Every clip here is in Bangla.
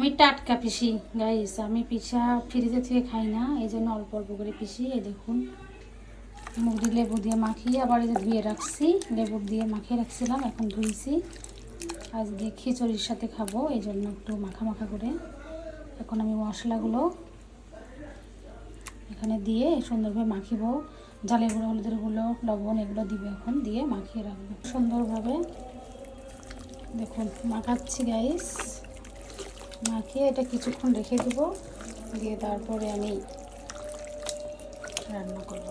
আমি টাটকা পিসি গাইস, আমি পিসা ফ্রিজে থেকে খাই না, এই জন্য অল্প অল্প করে পিসি। এই দেখুন, মুগি লেবু দিয়ে মাখিয়ে আবার এই যে ধুয়ে রাখছি, লেবু দিয়ে মাখিয়ে রাখছিলাম, এখন ধুইছি। আজকে খিচুড়ির সাথে খাবো, এই জন্য একটু মাখা মাখা করে। এখন আমি মশলাগুলো এখানে দিয়ে সুন্দরভাবে মাখিব। ঝালের গুঁড়ো, হলুদের গুঁড়ো, লবণ এগুলো দিবে, এখন দিয়ে মাখিয়ে রাখবো সুন্দরভাবে। দেখুন মাখাচ্ছি গাইস, মাখিয়ে এটা কিছুক্ষণ রেখে দেব, দিয়ে তারপরে আমি রান্না করব।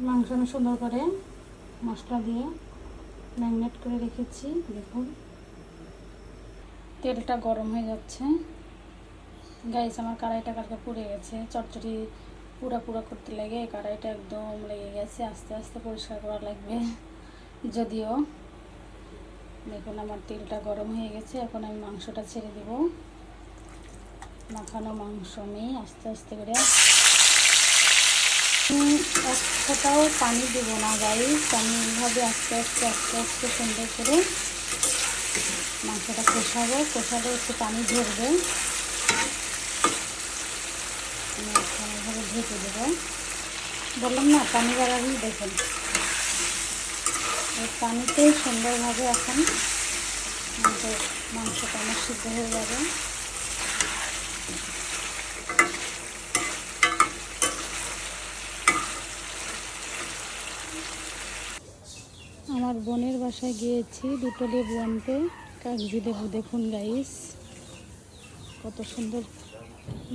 মাংস আমি সুন্দর করে মশলা দিয়ে ম্যারিনেট করে রেখেছি। দেখুন তেলটা গরম হয়ে যাচ্ছে গাইস। আমার কড়াইটা কালকে পুড়ে গেছে, চটচটি পুরা পুরা করতে লাগে, এই কড়াইটা একদম লেগে গেছে, আস্তে আস্তে পরিষ্কার করা লাগবে যদিও। দেখুন আমার তেলটা গরম হয়ে গেছে, এখন আমি মাংসটা ছেড়ে দেব। মাখানো মাংস আমি আস্তে আস্তে করে, এক ফোঁটাও পানি দেব না গাইস। আমি এইভাবে আস্তে আস্তে আস্তে আস্তে সুন্দর করে মাংসটা কষাবো, কষালে একটু পানি ঝরবে, আমি এখন এইভাবে ঢেকে দেবো। বললাম না পানি বাড়াবি, দেখুন এই পানিতেই সুন্দরভাবে এখন মাংসটা আমার সিদ্ধ হয়ে যাবে। আমার বোনের বাসায় গিয়েছি দুটো লেবু আনতে, কাগজি লেবু। দেখুন গাইস কত সুন্দর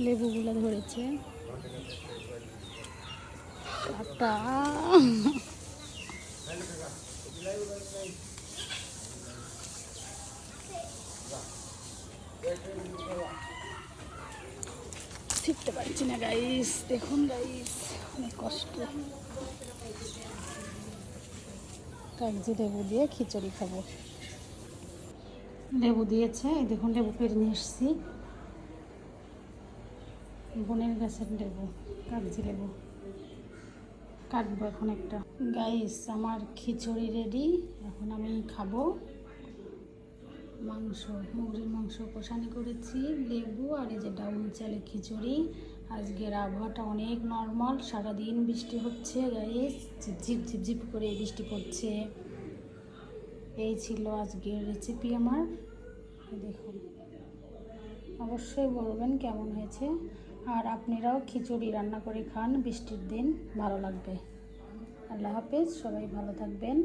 লেবুগুলো ধরেছে, আটা ঠিকতে পারছি না গাইস। দেখুন গাইস অনেক কষ্ট। কাগজি লেবু দিয়ে খিচুড়ি খাবো। লেবু দিয়েছে, এই দেখুন লেবু পেরে নিয়ে এসেছি, বোনের গাছের লেবু, কাগজি লেবু। কাটবো এখন একটা। গাইস আমার খিচুড়ি রেডি, এখন আমি খাবো। মাংস, মুরগির মাংস কষানি করেছি, লেবু আর এই যে ডাউল চালের খিচুড়ি। আজকের আবহাওয়াটা অনেক নর্মাল, সারাদিন বৃষ্টি হচ্ছে গাইস, ঝিপঝিপ ঝিপঝিপ করে বৃষ্টি পড়ছে। এই ছিল আজকের রেসিপি আমার। দেখুন অবশ্যই বলবেন কেমন হয়েছে, আর আপনারাও খিচুড়ি রান্না করে খান বৃষ্টির দিন, ভালো লাগবে। আল্লাহ হাফেজ, সবাই ভালো থাকবেন।